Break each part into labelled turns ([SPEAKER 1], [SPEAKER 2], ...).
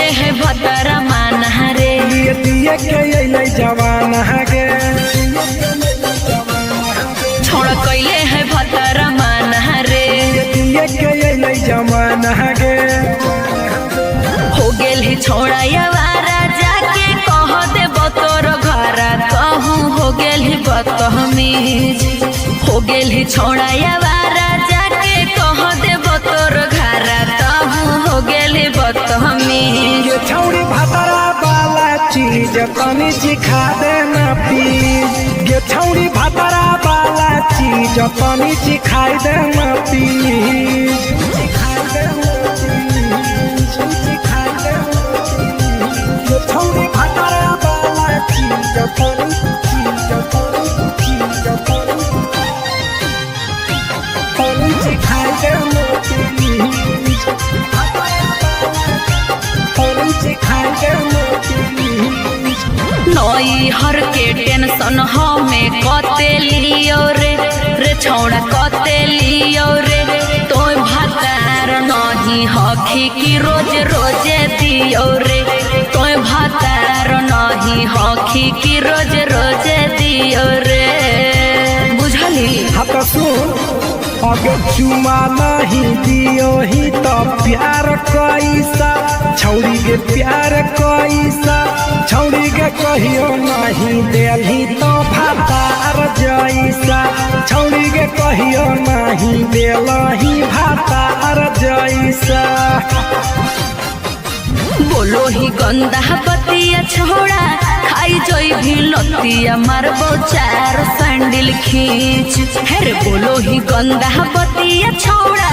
[SPEAKER 1] कैले है भतरा मान रे
[SPEAKER 2] दिए के अइले जवान गे
[SPEAKER 1] छोड़ कैले है भतरा मान रे
[SPEAKER 2] दिए के अइले जवान गे
[SPEAKER 1] हो गेल ही छोड़ा यावारा जाके कह दे बतोर घरा कहूँ हो गेल ही बदतमीज हो गेल ही छोड़ा यावारा जाके कह दे बतोर घरा कहूँ हो गेल ही बदतमीज
[SPEAKER 2] ये छौड़ी भतरा वाला चीज तनी सिखा देना प्लीज ये छौड़ी भतरा वाला चीज तनी सिखाई देना प्लीज छौड़ी भतरा वाला चीज तनी सिखाई देना प्लीज
[SPEAKER 1] नई हर के टेंशन हमें कते लियो रे छौड़ा कते लियो रे तो भतार नहीं हखी की रोज रोजे दियो रे तो भतार नहीं हखी की रोज रोजे दियो रे बुझली
[SPEAKER 2] हाथ सुन अगर चुमा नहीं दियो ही तो प्यार कैसा छौड़ी के प्यार कैसा छौड़ी के कहियो नहीं देलही तो भातार जैसा छौड़ी के कहियो नहीं देलही भातार जैसा
[SPEAKER 1] बोलो ही गंदा बतिया छोड़ा खाई जोई भी लतिया मारबो चार सैंडल खींच हेरे बोलो ही गंदा बतिया छोड़ा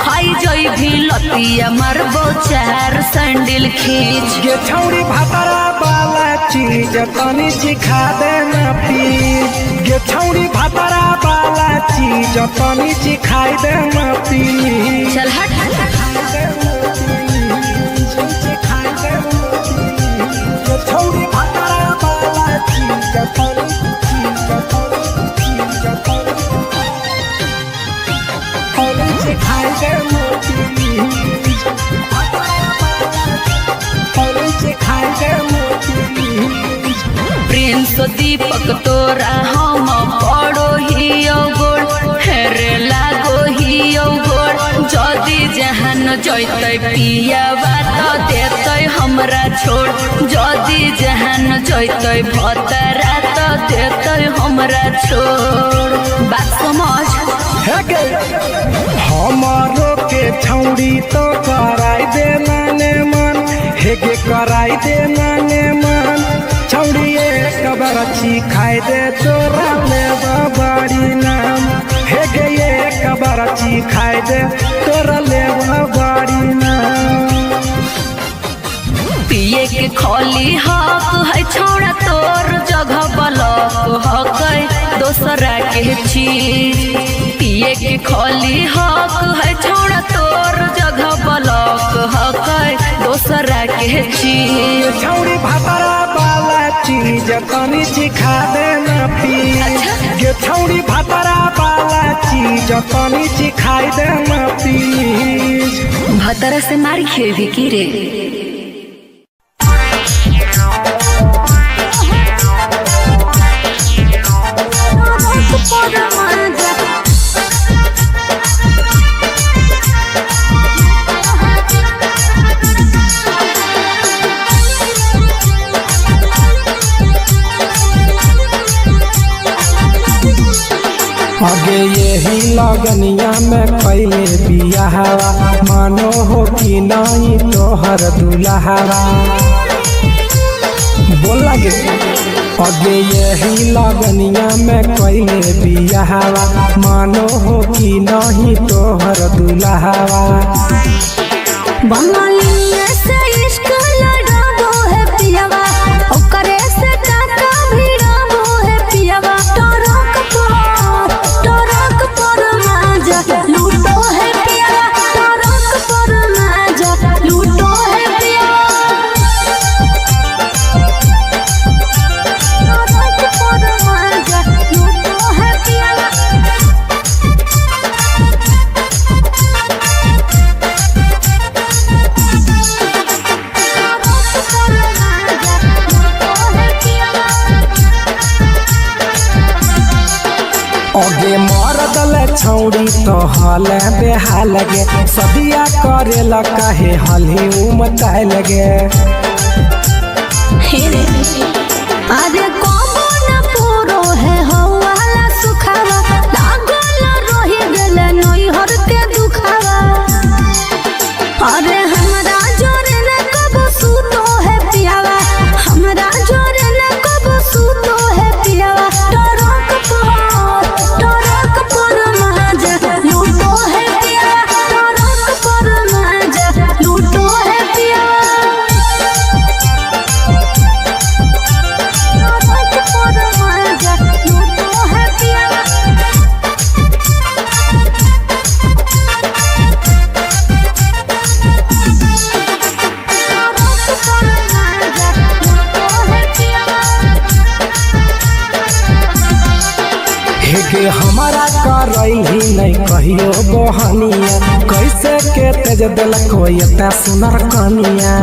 [SPEAKER 1] खाई जोई भी लतिया मारबो चार सैंडल खींच
[SPEAKER 2] ये छौड़ी भतरा वाला चीज तनी सिखा देना प्लीज ये छौड़ी भतरा वाला चीज तनी सिखाई देना प्लीज
[SPEAKER 1] चल हट
[SPEAKER 2] छौड़ी भतरा वाला चीज तनी सिखाई देना प्लीज सिखाई देना
[SPEAKER 1] प्रिंस दीपक तोरा हम पड़ो ही गोड़ हेरे लागो ही गोड़ जदी जहान जैते पिया बात देते हमरा छोड़ जदी जहान जैते भतरा तो देते हमरा छोड़ बात समझ
[SPEAKER 2] हमारो के छौड़ी तो कराई देना ने मन हेगे कराई देना ने मन छौड़ी एक बरची खाई दे तोरा ले बड़ी नाम हेगे एक बरची खाई दे तोरा ले बड़ी नाम
[SPEAKER 1] पिए के खोली हक है छोड़ा तोर जगह बलक हक है दोसरा के चीज पिए के खोली हक है छोड़ा तोर जगह बलक हक है दोसरा के चीज
[SPEAKER 2] छौड़ी भतरा वाला चीज तनी सिखा देना प्लीज ये छौड़ी भतरा वाला चीज तनी सिखाई देना प्लीज
[SPEAKER 1] भतरा से मारी खेवी की रे
[SPEAKER 2] आगे यही लगनिया में पहले बियाहवा मानो हो कि नहीं तोहर दुल्हवा बोल लगे आगे यही लगनिया में पहले बियाहवा मानो हो कि नहीं तोहर दुल्हवा
[SPEAKER 3] बंगालिया से इश्क लड़ाबो है पियावा ओकरे से काका भिड़ाबो है पियावा टरक पर माजा लूटो है पियावा टरक पर माजा लूटो है पियावा टरक पर माजा लूटो है पियावा
[SPEAKER 2] छौड़ी तो हले बेहाल लगे सदिया करेला काहे हली उमताए लगे
[SPEAKER 3] अरे कबो न पूरो है हवाला सुखावा लागल रही गेले नैहर के दुखावा अरे हमरा जोरे न कबो सूतो है पियावा हमरा जोरे न कबो सूतो है पियावा टरक पर माजा लूटो है पियावा टरक पर माजा लूटो है पियावा
[SPEAKER 2] हेगे हमारा करही नहीं कहियो बहनिया कैसे के तेज दिलक एता सुनर कनिया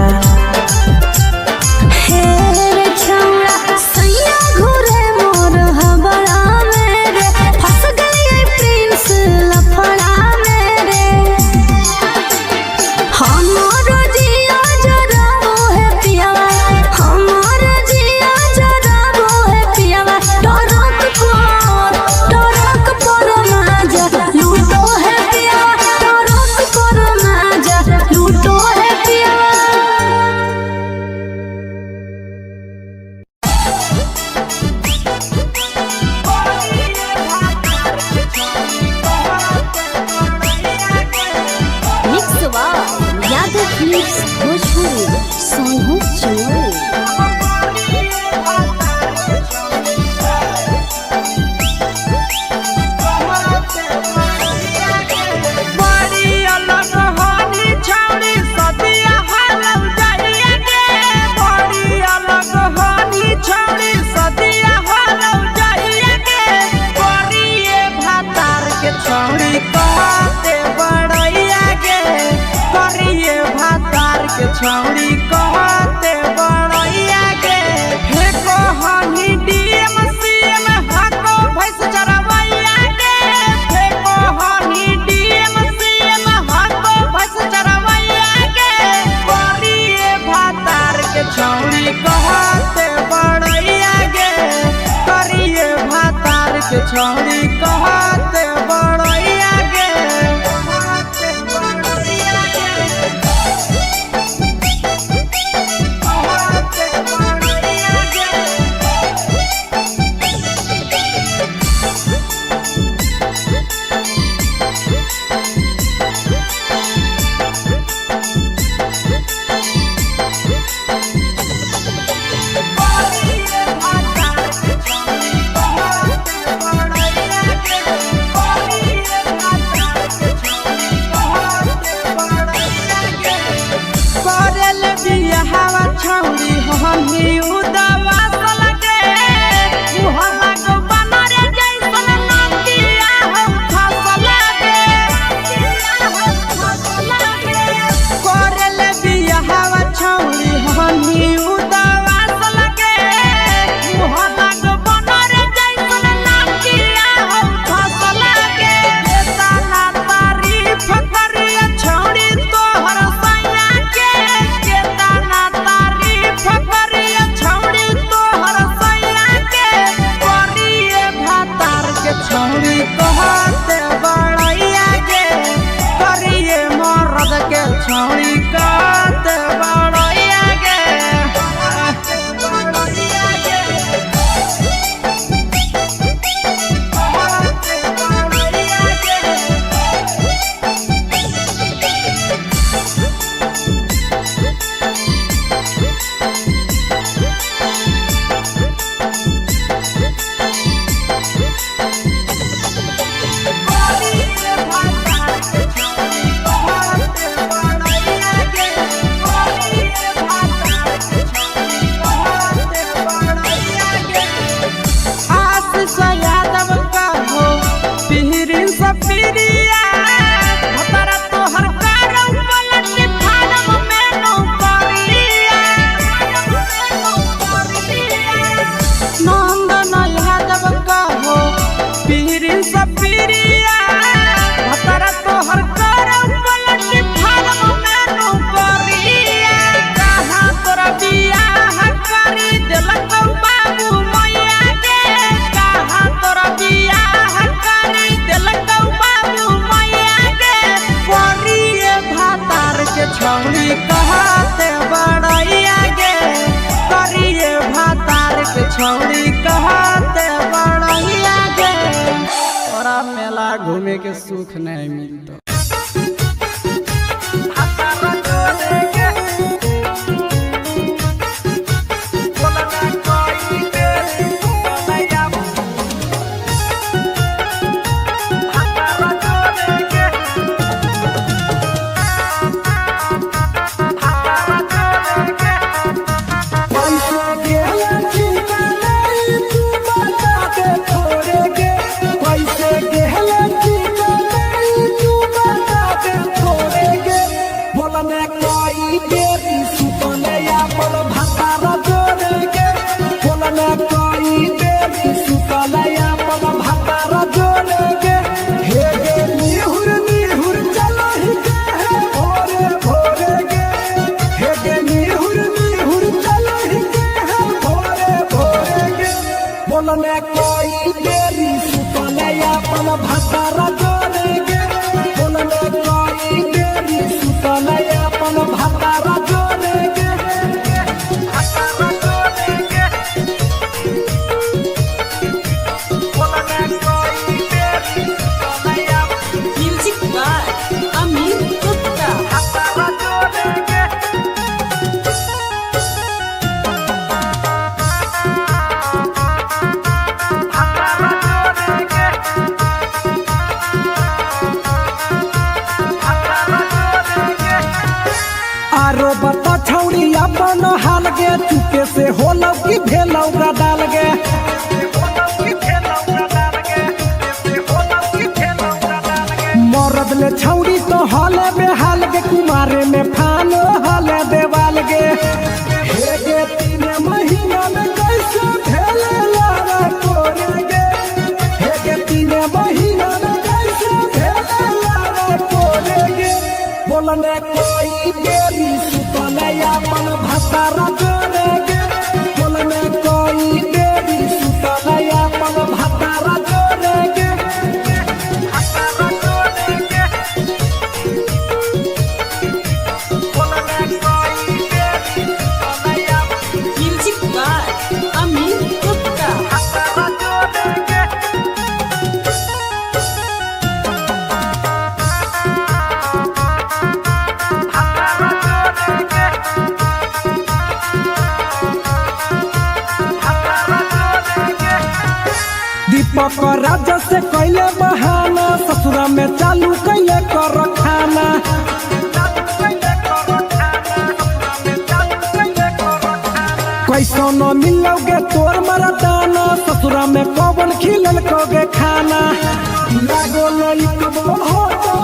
[SPEAKER 2] छौड़ी कहते बड़ैया के फेको हनी डीएम सीएम हाको भैंस चरवैया के फेको हनी डीएम सीएम हाको भैंस चरवैया के करिए भातार के छौड़ी कहते बड़ैया के करिए भातार के छौड़ी कहते बड़ैया के बड़ैया आगे के सुख नहीं मिलता।
[SPEAKER 4] बोलने कोई देरी सुतले अपन भतारा जोड़ेगे, बोलने कोई देरी सुतले अपन भतारा जोड़ेगे, भतारा जोड़ेगे, बोलने कोई देरी सुतले अपन म्यूजिक बाय अमीर गुप्ता भतारा जोड़ेगे।
[SPEAKER 2] आरो बता छौड़ी अपन हाल गे, चुपे से होलौ की भेलौ डाल गे, मरद ले छौड़ी तो हाले बेहाल गे, कुमारे में फानो हाले देवाल गे।
[SPEAKER 4] हे गे 3 महीना में कैसे भेले लारा कोरेगे, हे गे 3 महीना में कैसे भेले लारा कोरेगे, बोलने कोई देरी सुतले अपन भतारा जोड़ेगे, बोलने कोई देरी सुतले अपन भतारा जोड़ेगे, भतारा जोड़ेगे, बोलने कोई देरी सुतले अपन म्यूजिक बाय अमीर गुप्ता भतारा जोड़ेगे।
[SPEAKER 2] दीपक राजा से कैले बहाना, ससुरा में चालू कैले कर खाना, कैसो न मिलोगे तोर मरदाना, ससुरा में कौन खिलल कोगे खाना।
[SPEAKER 4] लागो लइकब हो तो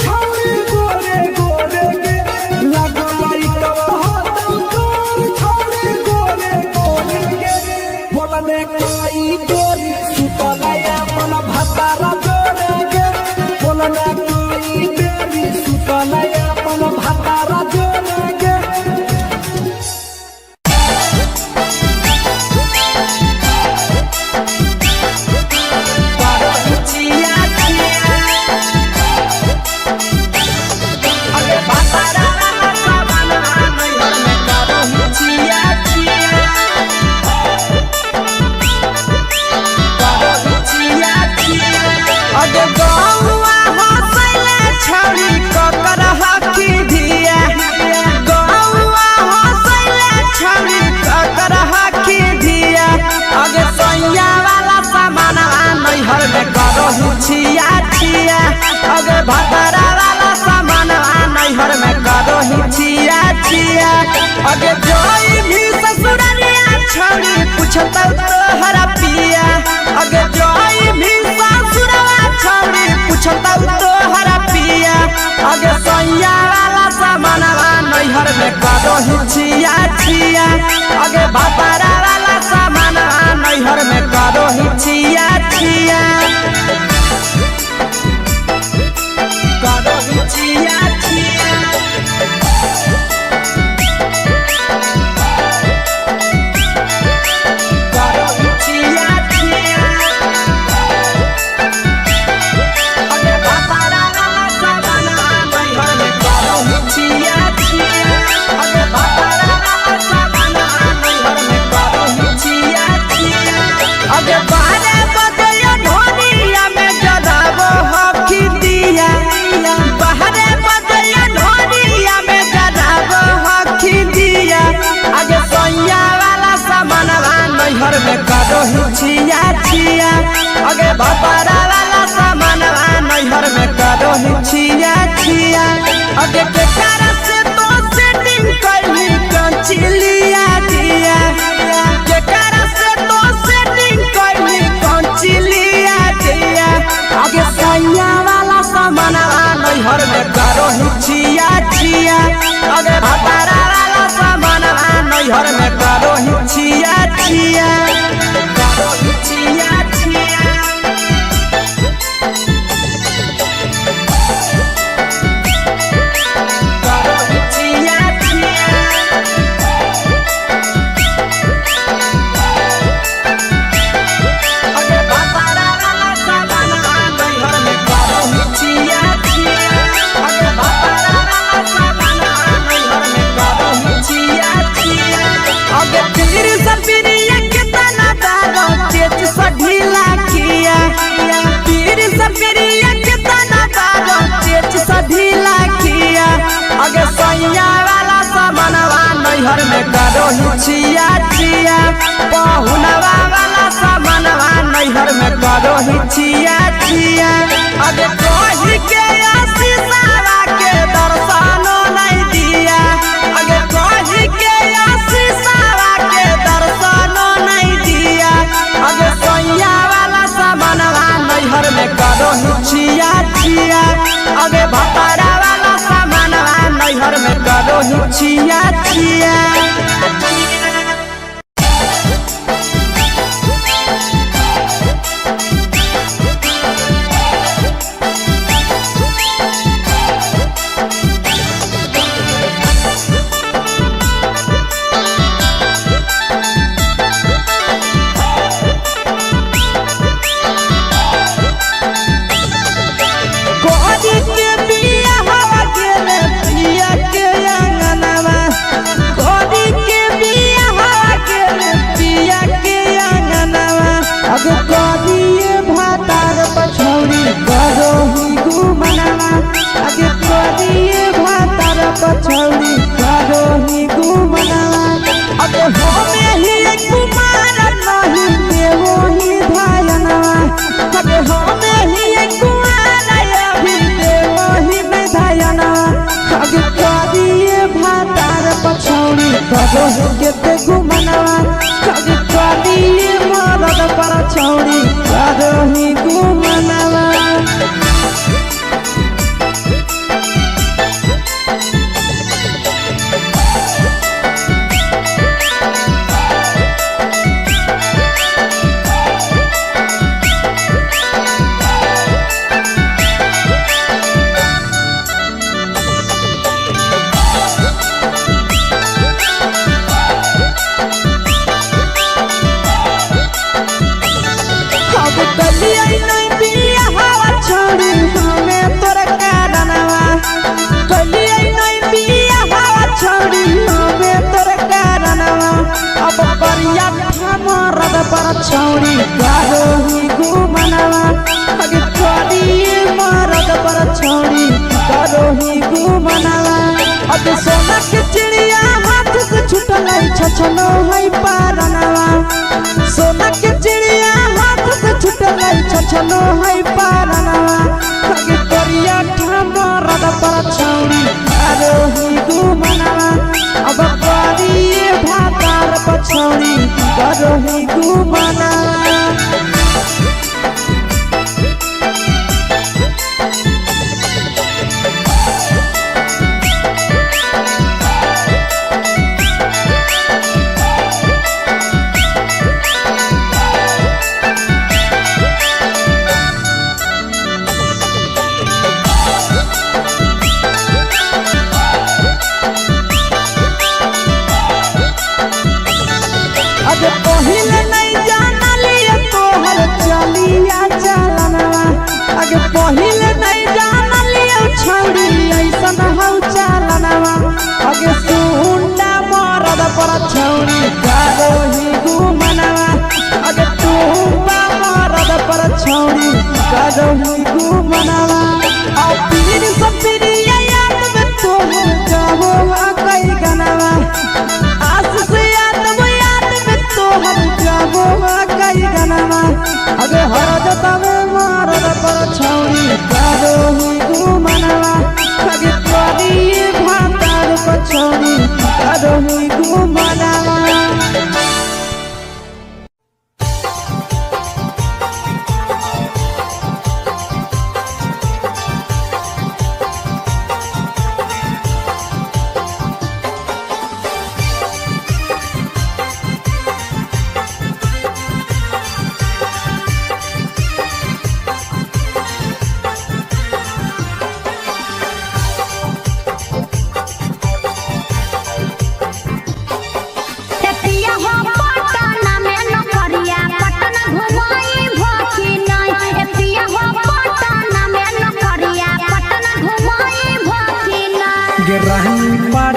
[SPEAKER 4] छौरी गोरे गोरे गे, लागो लइकब हो तो छौरी गोरे गोरे गे, बोलने कोई देरी सुतले अपन भतारा जोड़ेगे, बोलने कोई देरी सुतले अपन भतारा जोड़ेगे।
[SPEAKER 2] अगे भतारा वाला सामान नैहर में करो ही छिया छिया, अगे जोई भी ससुरालिया छौड़ी पूछता तोहरा पिया, अगे जोई भी ससुरवा छौड़ी पूछता तोहरा पिया, अगे सैया वाला सामान नैहर में करो ही छिया छिया, अगे भतारा वाला सामान नैहर में करो ही छिया छिया, करो ही छिया छिया। करो ही छिया छिया। अगे भतारा वाला सामान नैहर में करो ही छिया छिया, अगे भतारा वाला सामान नैहर में करो अगे भतारा वाला सामानवा नैहर में करो ही छिया छिया अगे केकरा से तो सेटिंग करली कंचिलिया दिया केकरा से तो सेटिंग करली कंचिलिया दिया अगे सैया वाला सामानवा नैहर में करो ही छिया छिया अगे भतारा वाला सामानवा नैहर में करो ही छिया छिया करो ही छिया छिया करो ही छिया छिया अगे भतारा वाला सामानवा नैहर में करो ही छिया छिया अगे भतारा वाला सामानवा नैहर में करो ही छिया छिया अगे तीर सपिरिया कितना दारो तेज सढीला किया तीर सपिरिया कितना दारो तेज सढीला किया अगे सैया वाला सामानवा नैहर में करो ही छिया छिया पहुनवा वाला सामानवा नैहर में करो ही छिया छिया अगे कोही के आशीषवा के दर्शनो नहीं दिया अगे कोही के आशीषवा के दर्शनो नहीं दिया अगे सैया वाला सामानवा नैहर में करो ही छिया छिया अगे भतारा वाला सामानवा नैहर में करो ही छिया छिया कोरी के बिया हवा गेले पिया के अंगनवा कोरी के बिया हवा गेले पिया के अंगनवा अब कोरिए भातार पछौरी करो ही घुमनवा अगे कोरिए भातार पछौरी करो ही घुमनवा अगे होमे ही कुमार नहीं देवो ही धायनवा अगे होमे ही कुमार अभी देवो ही धायनवा अगे कोरिए भातार पछौरी करो ही केते घुमनवा अगे कोरिए मरद पर छौरी करो ही घुमनवा अब कलिया नहीं बिया हवा छोड़ी हमें तोर कारणवा कलिया नहीं बिया हवा छोड़ी हमें तोर कारणवा अब परिया मरद पर छौड़ी करो ही घुमनवा अगे कोरिए मरद पर छौड़ी करो ही घुमनवा अब सोना के चिड़िया हाथ से छूटल छछनो है पारनवा सोना के चिड़िया हाथ से छूटल छछनो है पारनवा अगे कोरिया मरद पर छौड़ी करो ही घुमनवा अब कोरिए भातार पछौड़ी करो ही घुमनवा अगे पहिले नहीं जानलिए तोहर चलिया चलनवा अगे पहिले नहीं जानलिए छौड़ी ऐसन हौ चलनवा अगे सुंडा मरद पर छौड़ी करो ही घुमनवा अगे टूबा मरद पर छौड़ी करो ही घुमनवा और पीर सब पीरिया याद में तोहर कहो कई गनवा आस से याद में तोहर कहो कई गनवा अगे हरद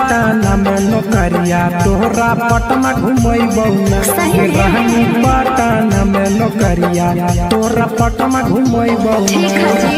[SPEAKER 2] पटना में नौकरिया तोहरा पटना घुमैबौ ना रहनी पटना में नौकरिया तोहरा पटना घुमैबौ ना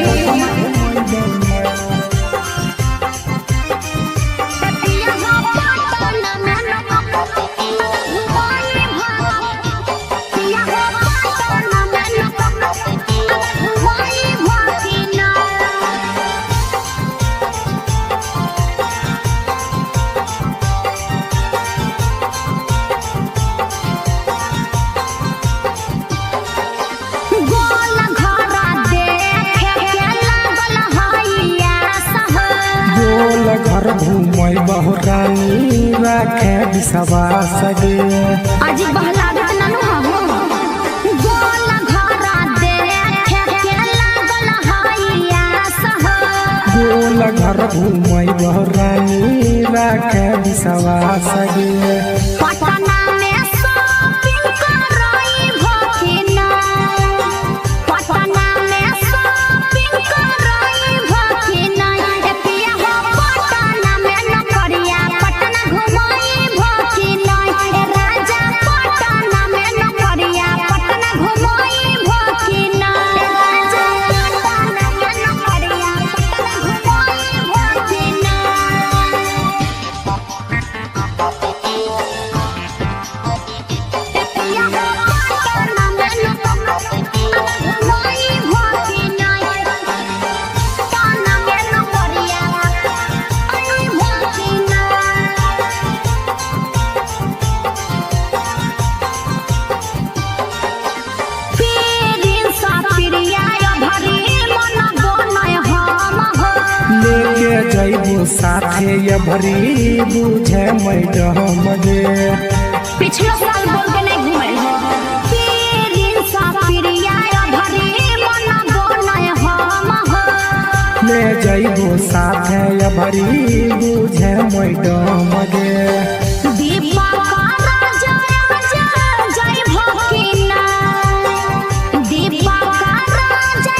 [SPEAKER 2] घर घूमय बहुरानी राखे विश्वास गे
[SPEAKER 3] आज बहलागत ननु हो गोल घरा देखे के लागल हइया सह
[SPEAKER 2] गोल घर घूमय बहुरानी राखे विश्वास गे
[SPEAKER 3] पटना में शॉपिंग करई भकिना पटना में शॉपिंग करई भकिना ए पिया हो पटना में नौकरिया पटना घुमई भकिना ए राजा पटना में नौकरिया पटना घुमई भकिना ए राजा पटना में नौकरिया पटना घुमई भकिना
[SPEAKER 2] लेके जइबो साथे ये भरी बुझे मैडम गे
[SPEAKER 3] पिछला साल बोल के नहीं घुमल हो पीरिन सा पिरिया भरी मन बनय हम हो
[SPEAKER 2] ले जइबो साथे ये भरी बुझे मैडम गे
[SPEAKER 3] दीपा का राजा जय भकिना दीपा का राजा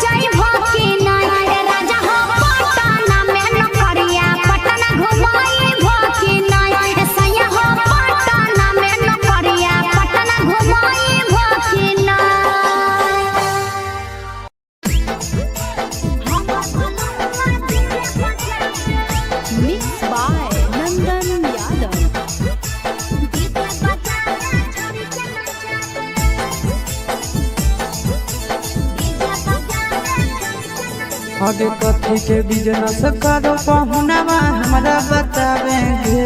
[SPEAKER 3] जय भकिना ए राजा हो पटना में नौकरिया पटना घुमई भकिना ए सैया हो पटना में नौकरिया पटना घुमई भकिना
[SPEAKER 1] मिक्स बाय नंदन यादव।
[SPEAKER 5] आगे कथी के बिजनेस करो पहुनवा हमरा बतावेंगे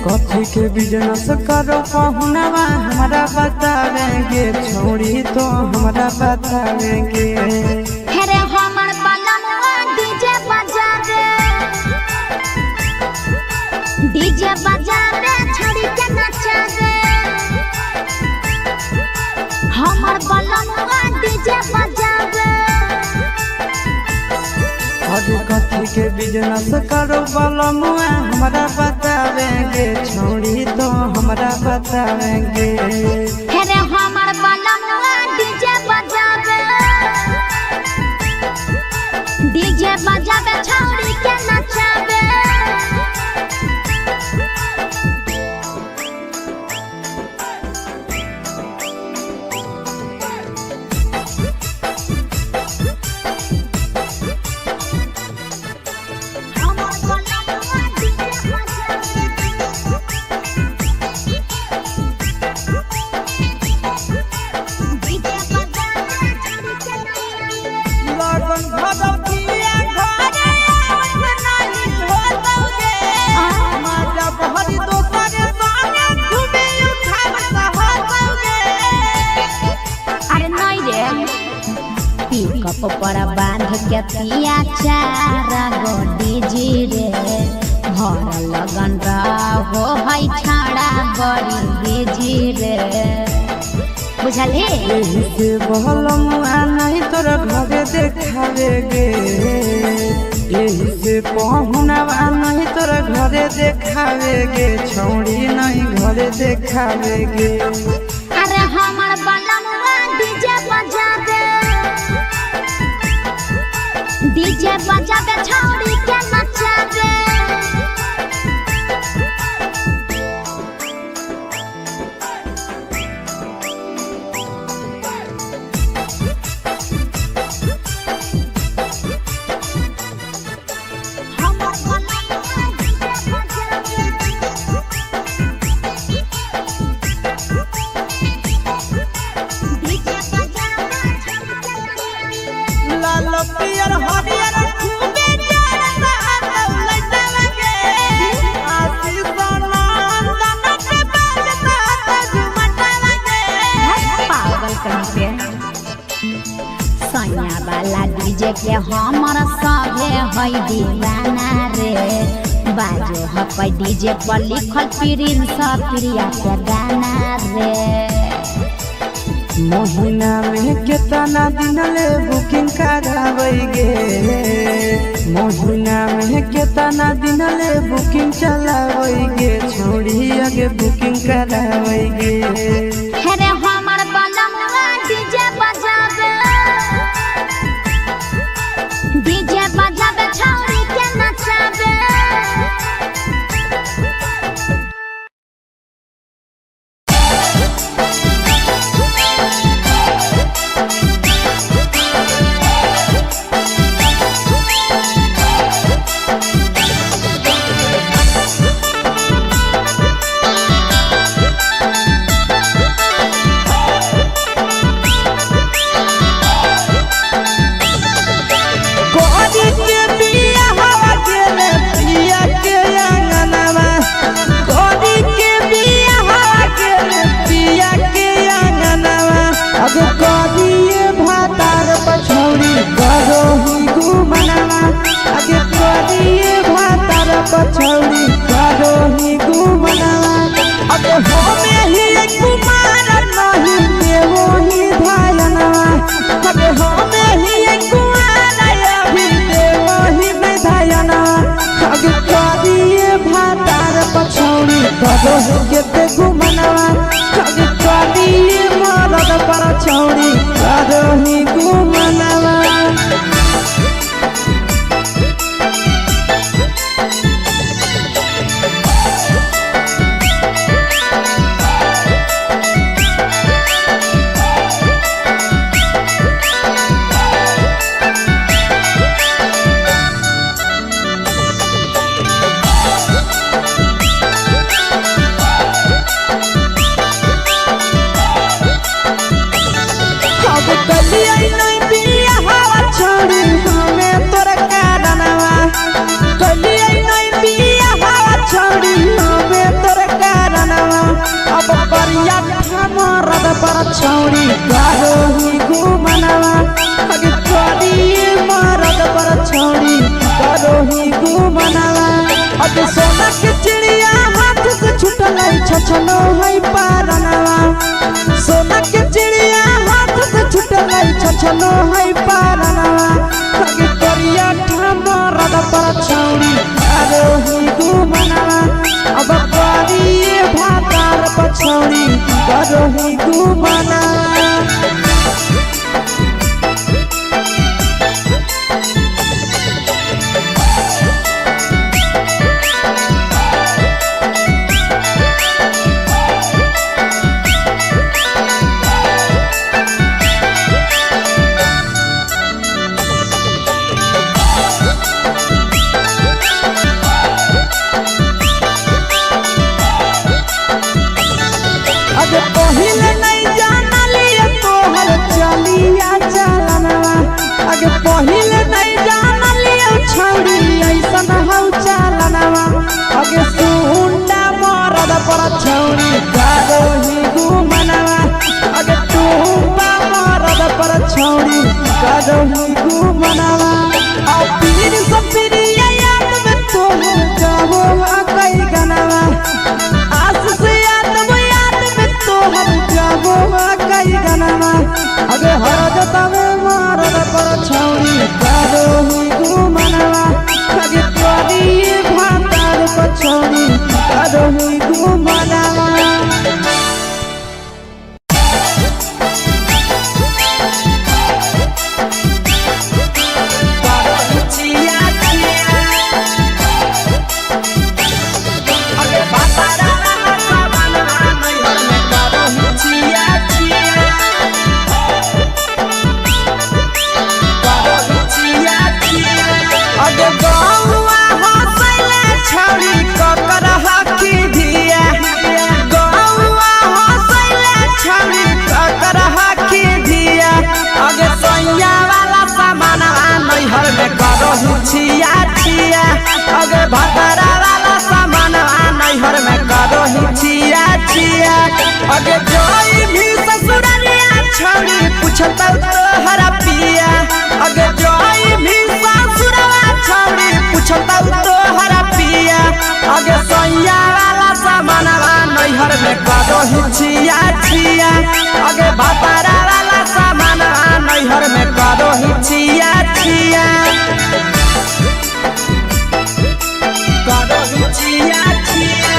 [SPEAKER 5] कथी के बिजनेस करो पहुनवा हमरा बतावेंगे छोड़ी तो हमरा बतावेंगे
[SPEAKER 3] हेरे हमर बलमवा डीजे बजावे छोड़ी के नचावे हमर बलमवा डीजे बजावे
[SPEAKER 5] आगे कथी के बिजनेस करो बलमुआ हमरा बतावेंगे छोड़ी तो हमरा बतावेंगे
[SPEAKER 3] हेरे हमर बलमवा डीजे बजावे छोड़ी के नचावे
[SPEAKER 5] लगन भदौतिया घरे नहीं होतौगे माता बहरी दोसरे संगे घूमे उठाव सहतौगे
[SPEAKER 3] अरे नहीं रे पिकअप पर बांध के पिया चारा गोडी जी रे भर लगन रहो है छाड़ा बड़ी बेजी रे बुझल हे
[SPEAKER 5] एही से बहलमुआ नहीं तोरा घरे देखावेगे एही से पहुनवा नहीं तोरा घरे देखावेगे छौड़ी नहीं घरे देखावेगे
[SPEAKER 3] अरे हमर बलमवा डीजे बजावे छौड़ी के नचावे डीजे के हमर सभे है दीवाना रे बाजो हपै डीजे पर लिखल प्रिंस प्रिया के गाना रे
[SPEAKER 5] महीना में कितना दिन ले बुकिंग करावेगे महीना में कितना दिन ले बुकिंग चलावेगे छोड़ी आगे बुकिंग करावेगे
[SPEAKER 3] हेरे हमर बनवा डीजे बजावे छौरी के नचावे
[SPEAKER 5] पछौड़ी करो ही घूमना अब होमे ही कुमार नहीं देवो ही भायना अब होमे ही कुमार अभी देवो ही भायना अब करिए भातार पछौड़ी करो ही के घूमना अब करिए मरद पर छौड़ी करो ही घूमना छौड़ी करो ही घूमना आगे करिए मरद पर छौड़ी करो ही घूमना अगे सोना के चिड़िया हाथ से छूटल छछनो है पारना सोना के चिड़िया हाथ से छूटल छछनो है पारना आगे करिया मरद पर छौड़ी करो ही घूमना अब करिए भातार पछौड़ी करो ही घूमना पहिले नहीं जानलिए तोहर चलिया चलना आगे पहिले नहीं जानलिए छौड़ी ऐसन हौ चलना आगे सुंडा मरद पर छौड़ी करो ही घूमना आगे टूपा मरद पर छौड़ी करो ही घूमना और पीर सब पीरिया याद में तोहर जाबो कई गनवा आस से हम जाबो कई गनवा अगे हर जता में मरद पर छौड़ी करो ही घूमना अगे करिए भातार पर छौड़ी करो ही घूमना छिया छिया अगे भतरा वाला सामान नैहर में करो ही छिया छिया अगे जोई भी ससुरालिया छौड़ी पूछता तोहरा पिया अगे जोई भी ससुरवा छौड़ी पूछता तोहरा पिया अगे सैया वाला सामानवा नैहर में करो हिचिया छिया अगे बातारा वाला सामानवा नैहर में करो हिचिया छिया करो हिचिया छिया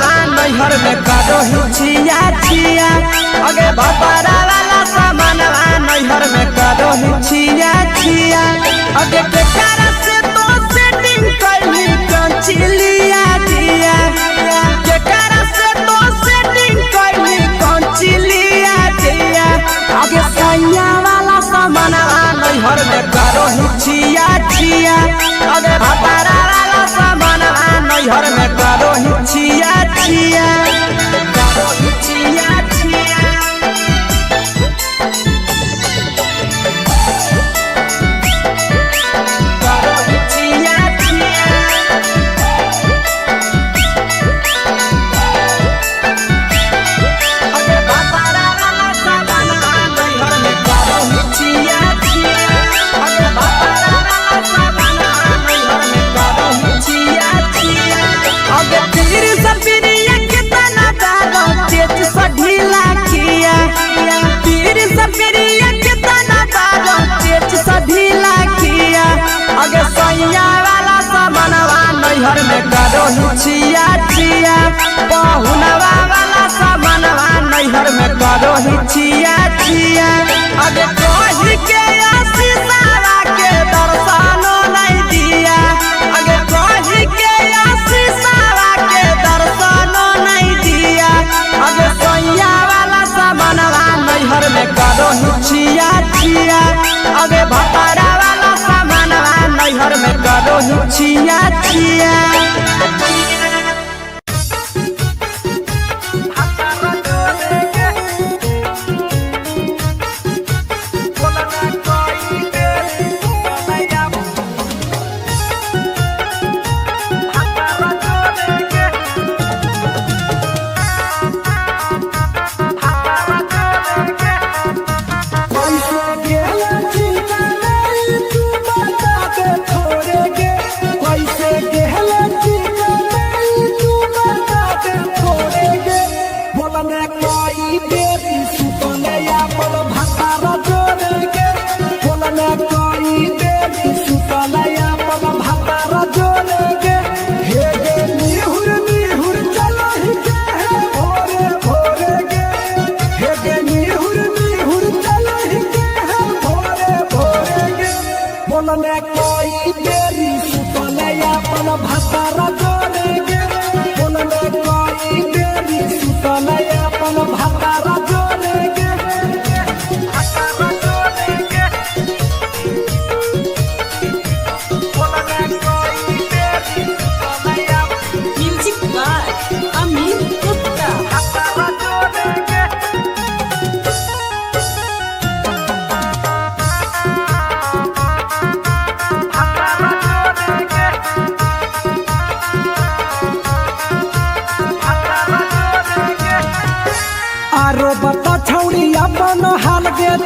[SPEAKER 5] करो हिचिया छिया अगे बातारा वाला सामानवा नैहर में करो हिचिया छिया अगे केकरा से तो सेटिंग करली कंचिलिया दिया केकरा से तो सेटिंग करली कंचिलिया दिया अगे सैया वाला सामानवा नैहर में करो हिचिया छिया अगे बातारा वाला सामानवा नैहर में करो हिचिया छिया हिचिया छिया करो हिचिया छिया अगे बातारा वाला सामानवा नैहर में करो हिचिया छिया अगे बातारा वाला सामानवा नैहर में करो हिचिया छिया अगे तीर सपिरिया कितना दारो तेज सढीला किया तीर सपिरिया कितना दारो तेज सढीला किया अगे सैया वाला सामानवा नैहर में करो हिचिया छिया पहुनवा वाला सामानवा नैहर में करो हिचिया छिया अगे कहि के आशीषवा के दर्शनो नहीं दिया अगे कहि के आशीषवा के दर्शनो नहीं दिया अगे सैया वाला सामानवा नैहर में करो हिचिया छिया अगे भतारा वाला सामानवा नैहर में करो हिचिया छिया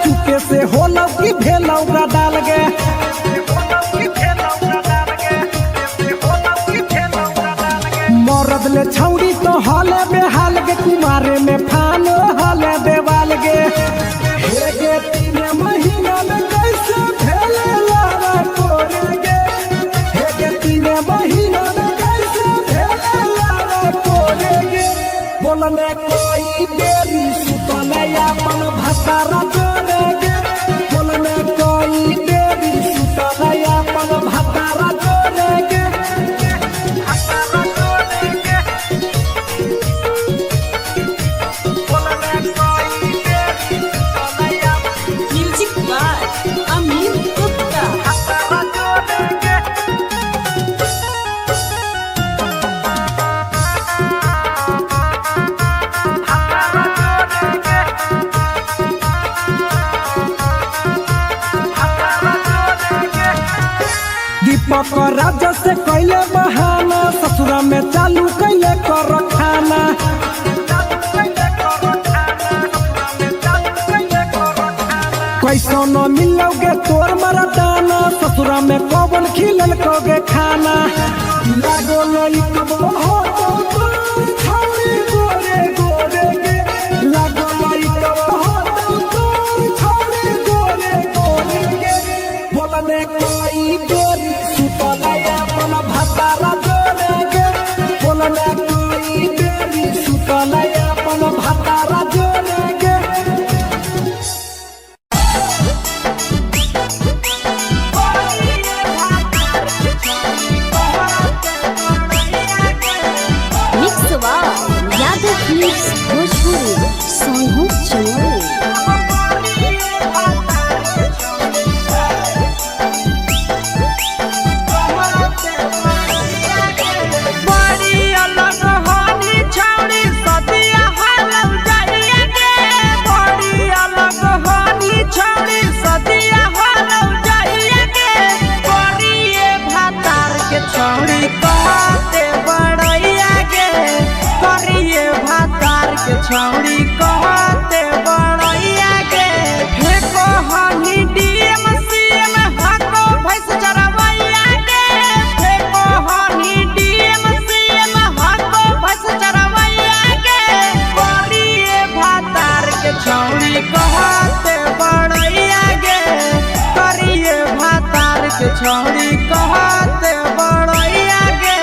[SPEAKER 5] चुके से होलौ की भेलौ डाल गे मरद ले छौड़ी तो हले बेहाल गे कुमारे में फान हले देवाल गे हे गे 3 महीना में कैसे भेले लारा कोरे गे हे गे 3 महीना में कैसे भेले लारा कोरे गे बोलने कोई देरी सुतले अपन भतारा जोरे गे बोलने कोई देरी सुतले अपन भतारा जोरे गे भतारा जोरे गे
[SPEAKER 2] दीपक राजा से कैले बहाना ससुरा में चालू कैले कर खाना कैसो न मिलोगे तोर मरदाना ससुरा में कौन खिलल कोगे खाना
[SPEAKER 4] लागो लइक हो तो छौरी गोरे गोरे गे लागो लइक हो तो छौरी गोरे गोरे गे बोलने कोई गोरी सुतलया अपन भतारा जोरे गे बोलने कोई गोरी सुतलया अपन भतारा जोरे गे
[SPEAKER 3] भोजपुरी सोनू चोरी
[SPEAKER 5] छौड़ी कहते बड़ैया के फेको हनी डीएम सीएम हको भैंस चरवैया के फेको हनी डीएम सीएम हको भैंस चरवैया के करिए भातार के छौड़ी कहते बड़ैया के करिए भातार के छौड़ी कहते बड़ैया के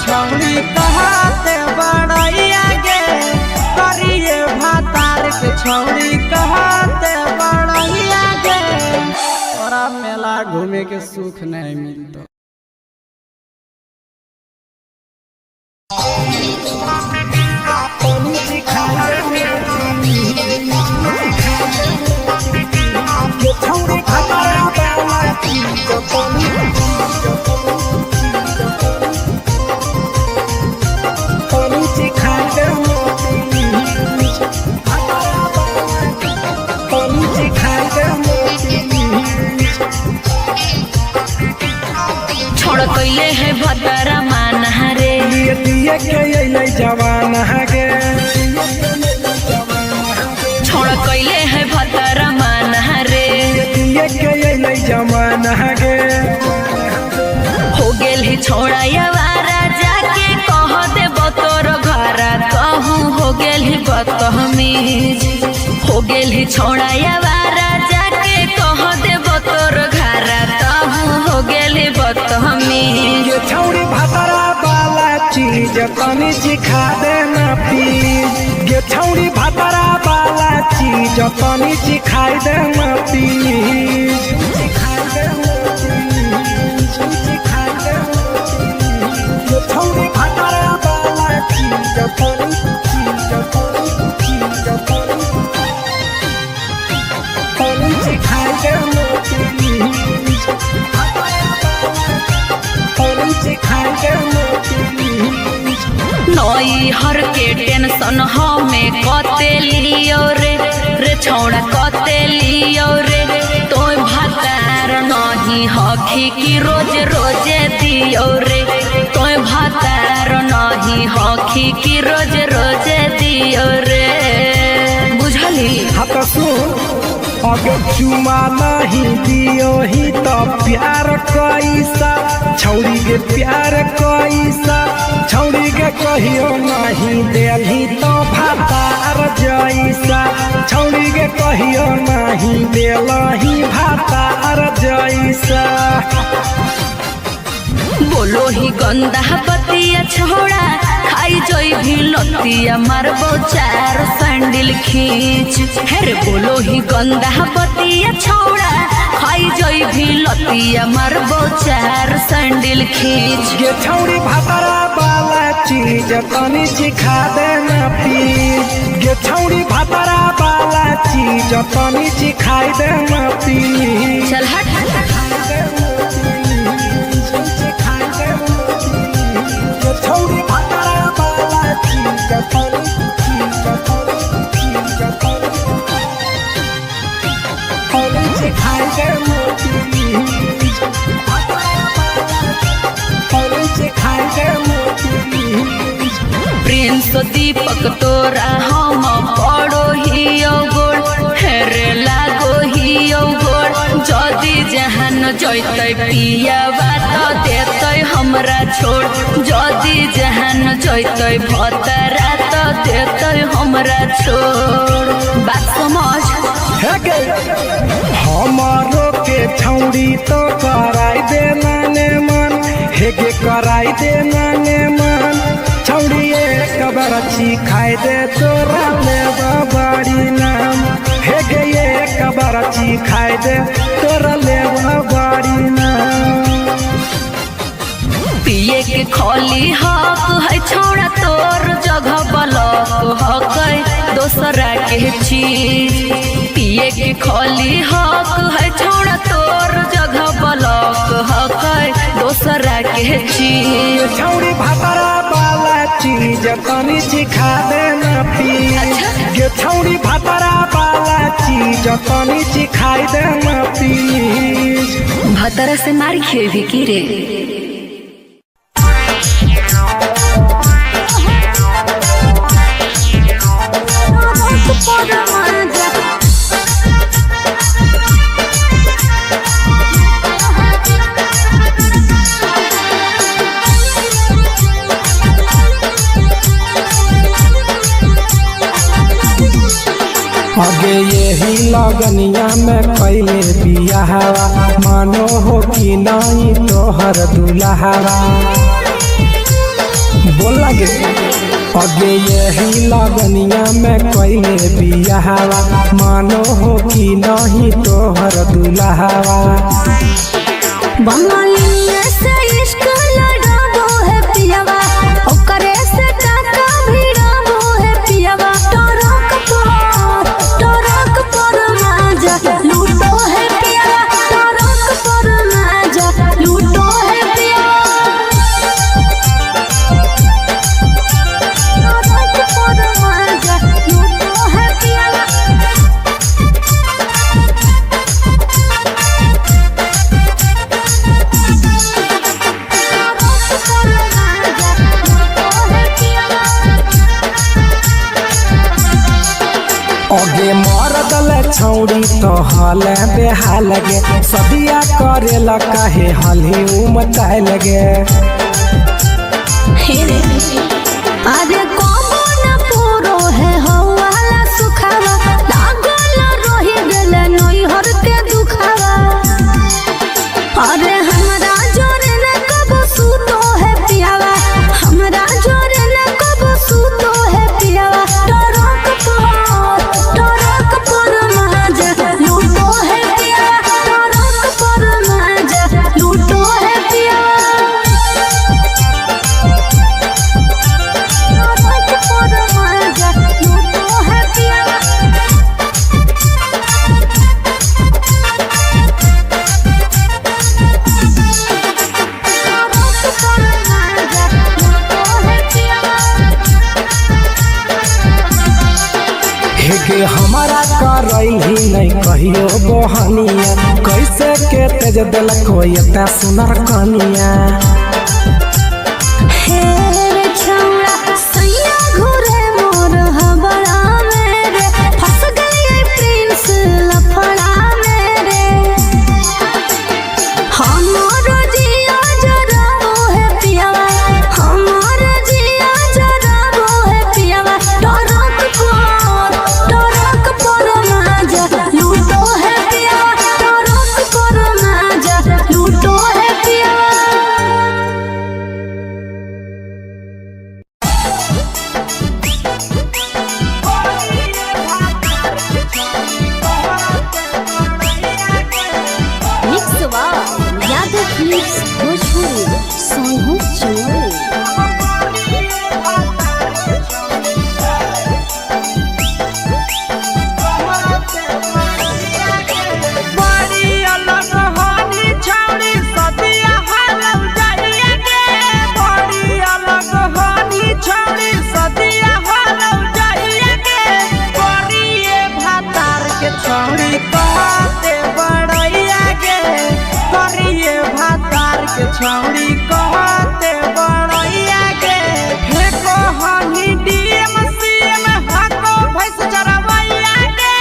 [SPEAKER 5] छौड़ी कहते बड़ैया गे करिए भातार के छौड़ी कहते बड़ैया गे तोरा मेला घूमे के सुख नहीं मिलता
[SPEAKER 1] छोड़ कैले है भतरा माना रे
[SPEAKER 2] लिए दिए के अइले जवान गे
[SPEAKER 1] छोड़ कैले है भतरा माना रे
[SPEAKER 2] दिए के अइले जवान गे
[SPEAKER 1] हो गेल ही छोड़ा यावारा जाके कह देब तोर घरा कहूँ हो गेल ही बदतमीज हो गेल ही छोड़ा यावारा जाके कह देब तोर घरा कहूँ हो गेल ही बदतमीज
[SPEAKER 2] ये छौड़ी भतरा वाला चीज तनी सिखा देना प्लीज ये छौड़ी भतरा वाला चीज तनी सिखाई देना प्लीज ये छौड़ी भतरा वाला चीज तनी सिखाई देना प्लीज
[SPEAKER 1] नई हर के टेंशन हमें कते लियो रे छौड़ा कते लियो रे तो भतार नहीं हखी की रोज रोजे दियो रे तो भतार नहीं हखी की रोज रोजे दियो रे बुझली
[SPEAKER 2] हाँ तो सुन अगर चुमा नहीं दियो ही तो प्यार कैसा छौड़ी के प्यार कैसा छौड़ी के कहियो नहीं देली तो भातार जैसा छौड़ी के कहियो नहीं देलही भातार जैसा
[SPEAKER 1] बोलो ही गंदा पतिया छोड़ा खाई जोई भी लतिया मारबो चार सैंडल खींच हेरे बोलो ही गंदा पतिया छोड़ा खाई जोई भी लतिया मारबो चार सैंडल खींच
[SPEAKER 2] ये छौड़ी भतरा वाला चीज तनी सिखा देना प्लीज ये छौड़ी भतरा वाला चीज तनी सिखाई देना प्लीज
[SPEAKER 1] चल हट
[SPEAKER 2] छौड़ी भतरा वाला चीज सिखाई देना प्लीज सिखाई देना प्लीज
[SPEAKER 1] प्रिंस दीपक तोरा हम पड़ो ही गोड़ हेरे लागो ही गोड़ जदी जहान जैते पिया बात देते हमरा छोड़ जदी जहान जैते भतरा तो देते हमरा छोड़ बात समझ
[SPEAKER 2] हमारो के छौड़ी तो कराई देना ने मन हेगे कराई देना ने मन छौड़ी एक बरछी खाई दे तोरा ले बड़ी नाम हेगे एक बरछी खाई दे तोरा ले बड़ी नाम
[SPEAKER 1] पिए के खोली हक है छोड़ा तोर जगह बलक हक है दोसरा के चीज पिए के खोली हक है छोड़ा तोर जगह बलक हक है दोसरा के चीज
[SPEAKER 2] छौड़ी भतरा वाला चीज तनी सिखा देना प्लीज ये छौड़ी भतरा वाला चीज तनी सिखाई देना प्लीज
[SPEAKER 1] भतरा से मार खेवी की रे
[SPEAKER 2] आगे यही लगनिया में पहले बियाहवा मानो हो कि नहीं तोहर दुल्हावा बोल लगे आगे यही लगनिया में पहले बियाहवा मानो हो कि नहीं तोहर दुल्हावा
[SPEAKER 3] बंगाली से इश्क लड़ाबो है पियावा ओकरे से काका भिड़ाबो है पियावा टोरक पर राजा लूटो है पियावा टोरक पर राजा लूटो है पियावा टोरक पर राजा लूटो है पियावा
[SPEAKER 2] महल बेहाल गे सदिया करेला काहे हली उमचाए लगे
[SPEAKER 3] अरे कबो न पूरो है हवाला सुखावा लागल रही गेले नैहर के दुखावा अरे हमरा जोरे न कबो सूतो है पियावा हमरा जोरे न कबो सूतो है पियावा टरक पर माजा लूटो है पियावा टरक पर माजा लूटो है पियावा
[SPEAKER 2] के हमारा करही नहीं कहियो बहनिया कैसे के तेज दिलक एता सुनर कनिया
[SPEAKER 3] हे रे छौड़ा सैया घुरे मोर हबड़ा मेरे फंस गई प्रिंस लफड़ा मेरे हमारो जिया जरा वो है पियावा हमारो जिया जरा वो है पियावा टरक पर माजा लूटो है पियावा टरक पर माजा लूटो है पियावा मिक्सवा यादव फिल्म्स भोजपुरी सोनू चोरी
[SPEAKER 5] बड़ी अलग हानी छौड़ी सदिया हालम जाइए गे बड़ी अलग हानी छौड़ी सदिया हालम जाइए गे करिए भातार के छौड़ी कहते बड़ैया गे करिए भातार के छौड़ी कहते बड़ैया गे हे कहनी डीएम सीएम हाको भैंस चरवैया गे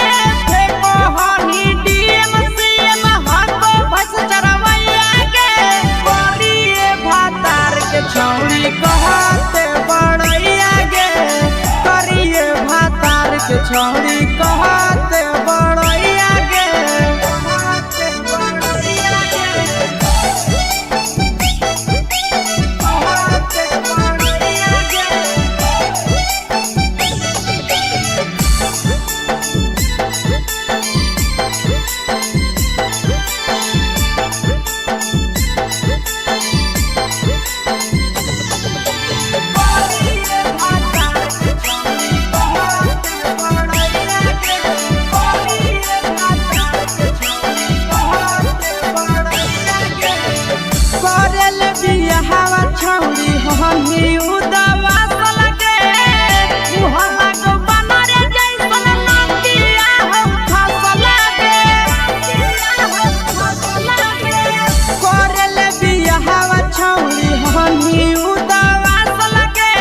[SPEAKER 5] हे कहनी डीएम सीएम हाको भैंस चरवैया गे करिए भातार के छौड़ी कहते बड़ैया गे करिए भातार के छौड़ी कहते बड़ैया गे कहते बड़ैया गे कहते बड़ैया गे करल बियाहवा छौड़ी हमी उदवा सलगे मुहल्ला को बनरे जैसन नंदिया हम फसलगे करल बियाहवा छौड़ी हमी उदवा सलगे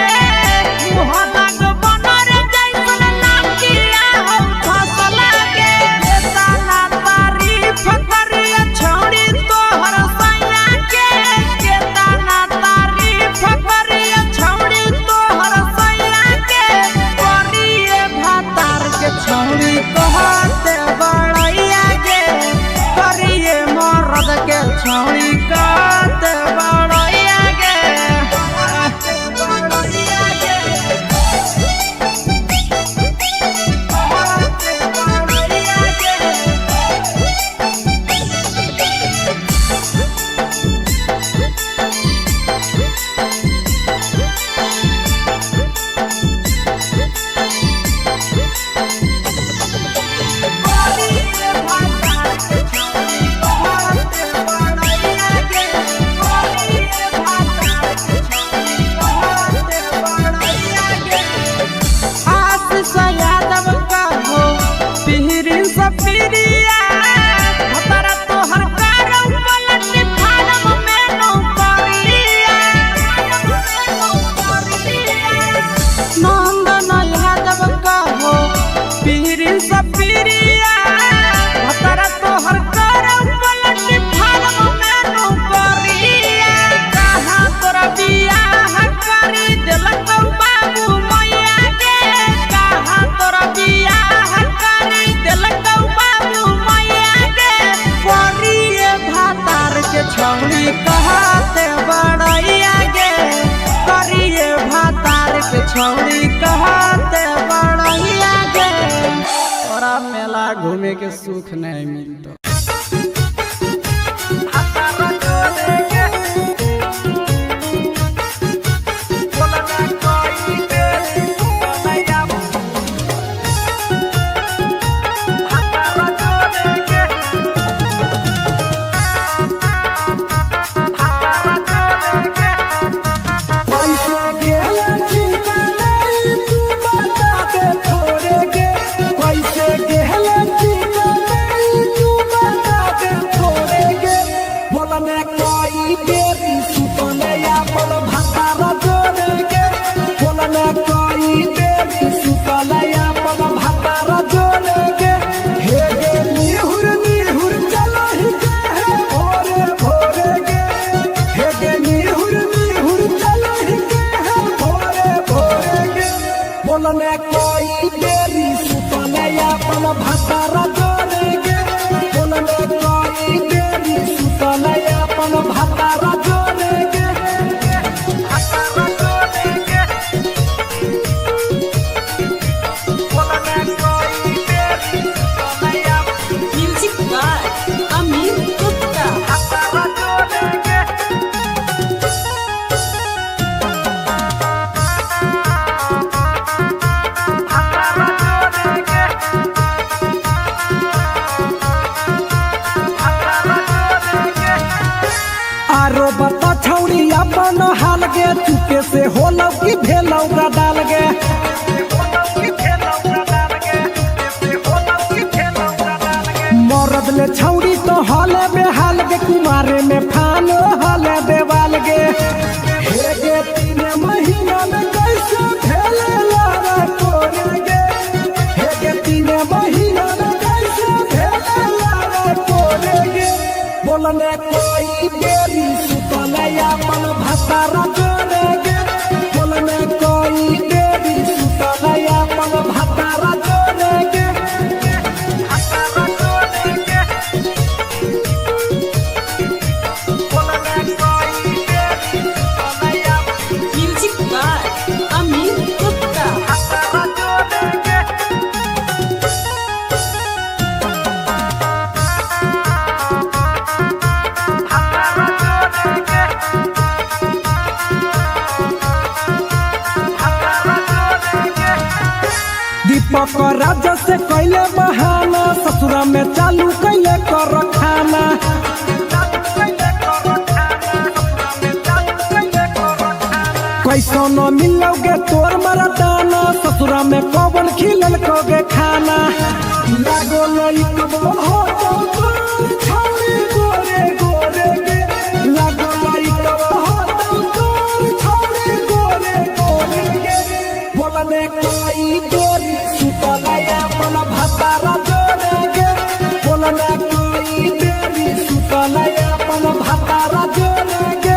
[SPEAKER 5] मुहल्ला को बनरे जैसन नंदिया हम फसलगे केतना तारीफ करिए छौड़ी तोहर सैया के केतना तारीफ करिए छौड़ी तोहर सैया के करिए भातार के छौड़ी कहते बड़ैया गे करिए मर्द के छौड़ी कहते बड़ैया गे कहते बड़ैया गे कहते बड़ैया गे करिए भातार के छौड़ी कहते बड़ैया गे छौड़ी कहते बड़ैया गे करिए भातार के छौड़ी कहते बड़ैया गे तोरा मेला घूमे के सुख नहीं मिलता। अपन हाल गे चुपे से होलौ की भेलौ डाल गे मरद ले छौड़ी तो हले बेहाल गे कुमारे में फान हले देवाल गे हे गे 3 महीना में कैसे भेले लारा कोरे गे हे गे 3 महीना में कैसे भेले लारा कोरे गे बोलने कोई बेरी सुतले अपन भातारा जोरे गे बोलने कोई बेरी सुतले अपन भातारा जोरे गे दीपक राजा से कैले बहाना ससुरा में चालू कैले कर खाना कैसो न मिलोगे तोर मरदाना ससुरा में कौन खिलल कोगे खाना लागो लइक हो तो छौरी गोरे गोरे गे लागो लइक हो तो छौरी गोरे गोरे गे बोलने कोई गोरी सुतलया अपन भातारा जोरे गे बोलने कोई बेरी सुतलया अपन भातारा जोरे गे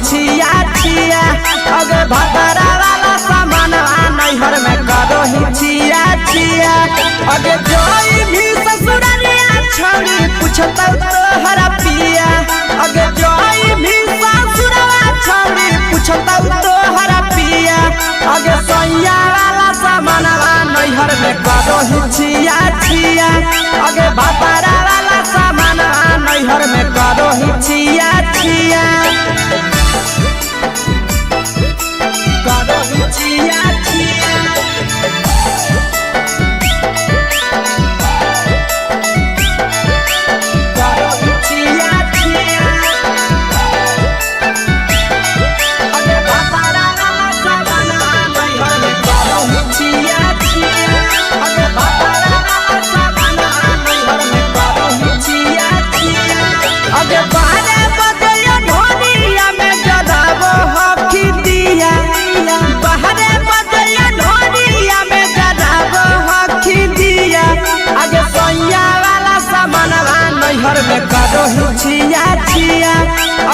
[SPEAKER 5] छिया छिया अगे भतरा वाला सामान नैहर में करो ही छिया छिया अगे जोई भी ससुरालिया छोड़ी पूछता तोहरा पिया अगे जोई भी ससुरवा छोड़ी पूछता तोहरा पिया अगे सैया वाला सामान नैहर में करो ही छिया छिया अगे भतरा वाला सामान नैहर में करो ही छिया छिया छिया छिया छिया छिया अगे भातारा वाला सामान नैहर में करो छिया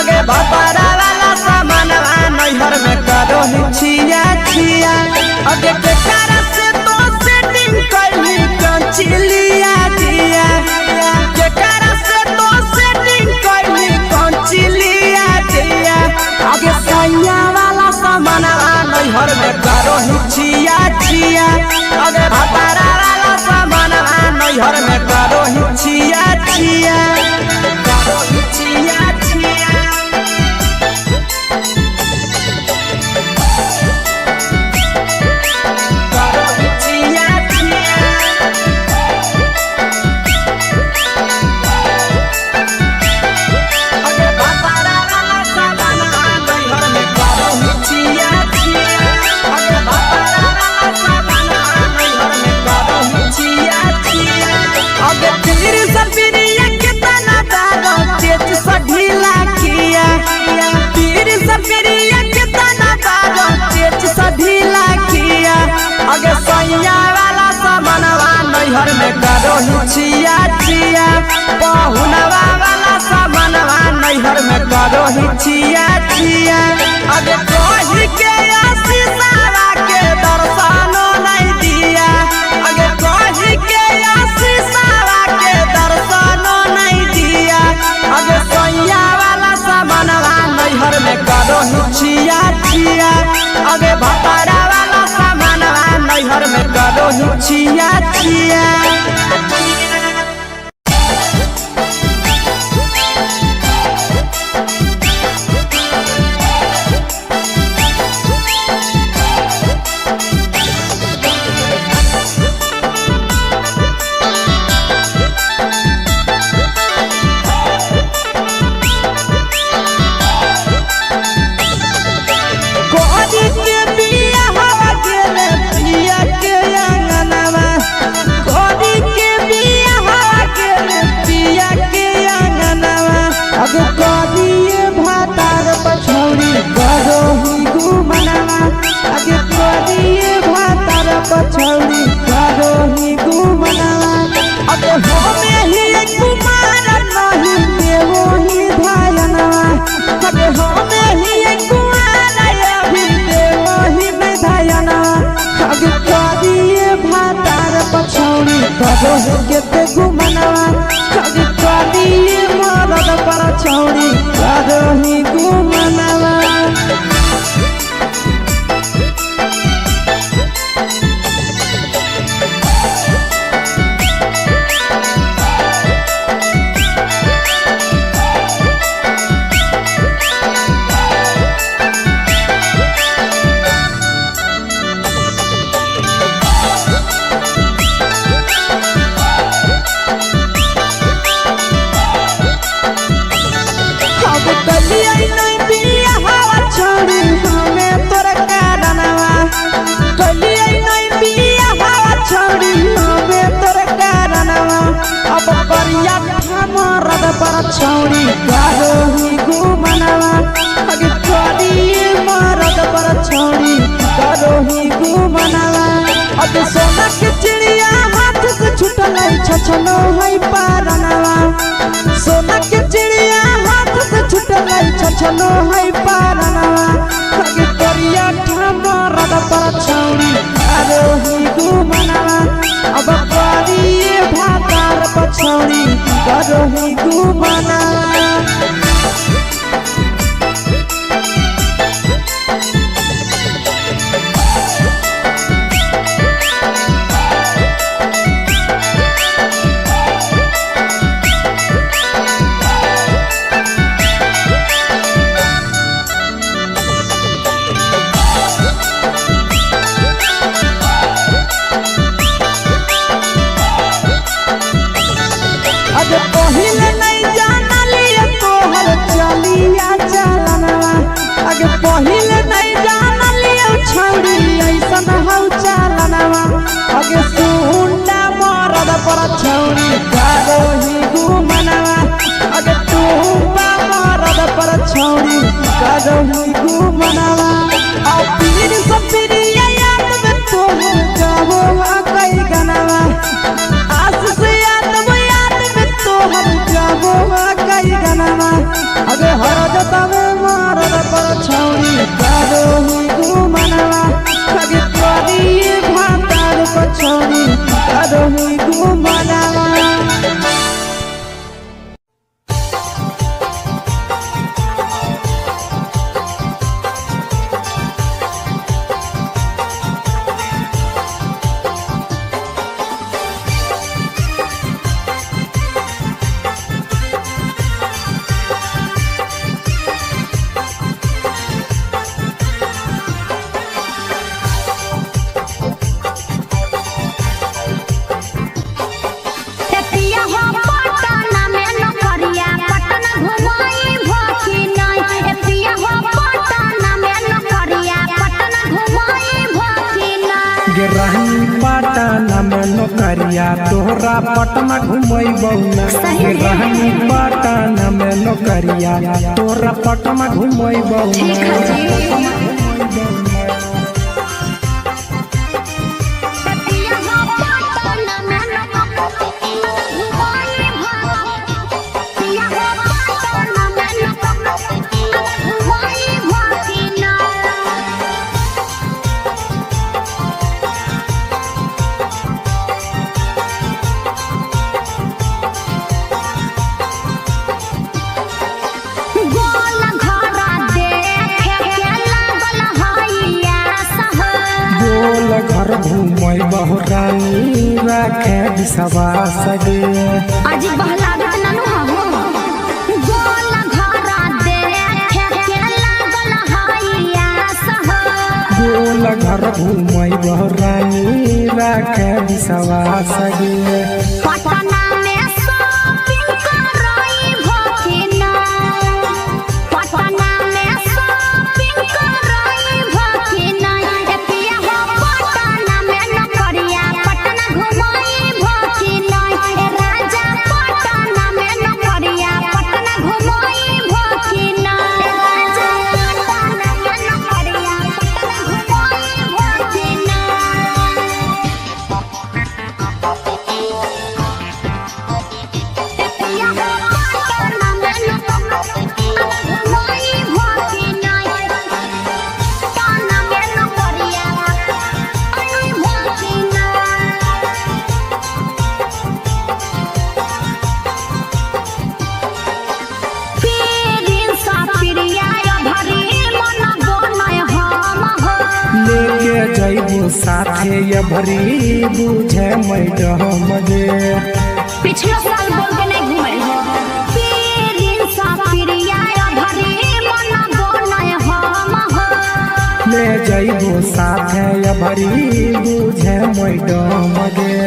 [SPEAKER 5] अगे भतारा वाला सामानवा नैहर में करो ही छिया छिया अगे के cara से तो सेटिंग कैली कंचिलिया दिया के cara से तो सेटिंग कैली कंचिलिया दिया अगे सैया वाला सामानवा नैहर में करो ही छिया छिया अगे भतारा वाला सामानवा नैहर में करो ही छिया छिया करो ही छिया छिया नैहर में करो ही छिया छिया पहुनवा वाला सामानवा नैहर में करो ही छिया छिया अगे कोही के आशीषवा के दर्शनो नहीं दिया अगे कोही के आशीषवा के दर्शनो नहीं दिया अगे सैया वाला सामानवा नैहर में करो ही छिया छिया अगे भतारा वाला सामानवा नैहर में करो ही छिया छिया पछौड़ी करो ही घुमनावा अब हमें ही कुमार नहीं देवो ही धायनवा अब हमें ही कुमार अभी देवो ही धायनवा अब करिए भातार पछौड़ी करो ही केते घुमनावा अब करिए मरद पछौड़ी करो ही घुमनावा पछौड़ी करो ही घुमनावा अगे करिए मरद पछौड़ी करो ही घुमनावा अब सोना के चिड़िया हाथ से छूटल छछनो है पारनावा सोना के चिड़िया हाथ से छूटल छछनो है पारनावा अगे करिया मरद पछौड़ी करो ही घुमनावा अब करिए भातार पछौड़ी करो ही घुमनावा पहिले नहीं जानलिए तोहर चलिया चलनवा अगे पहिले नहीं जानलिए छौड़ी ऐसन हौ चलनवा अगे सुंडा मरद पछौड़ी करो ही घुमनावा अगे टूपा मरद पछौड़ी करो ही घुमनावा और पीर सब पीरिया याद में तोहर गावो कई गनावा आस से याद में तोहर गावो कई गनावा अगे हर जता
[SPEAKER 2] रानी पटना में नौकरिया तोहरा पटना घुमैबौ ना रानी पटना में नौकरिया तोहरा पटना घुमैबौ ना घर घूमै बहु रानी राखे बिसवा सगे
[SPEAKER 3] आज बहलागत नानू हो गोल घरा देखे के लागल हइया सह
[SPEAKER 2] गोल घर घूमै बहु रानी राखे बिसवा सगे
[SPEAKER 3] पटना में शॉपिंग करई भकिना पटना में शॉपिंग करई भकिना एतिया हो पटना में नौकरिया पटना घुमई भकिना ए राजा पटना में नौकरिया पटना घुमई भकिना राजा पटना में नौकरिया पटना घुमई भकिना
[SPEAKER 2] लेके जइबो साथे ये भरी बुझे मैडम गे
[SPEAKER 3] पिछला साल बोल के नहीं घुमल हो पीरिन सा पिरिया भरी मन बोलय हम हो
[SPEAKER 2] ले जइबो साथे ये भरी बुझे मैडम गे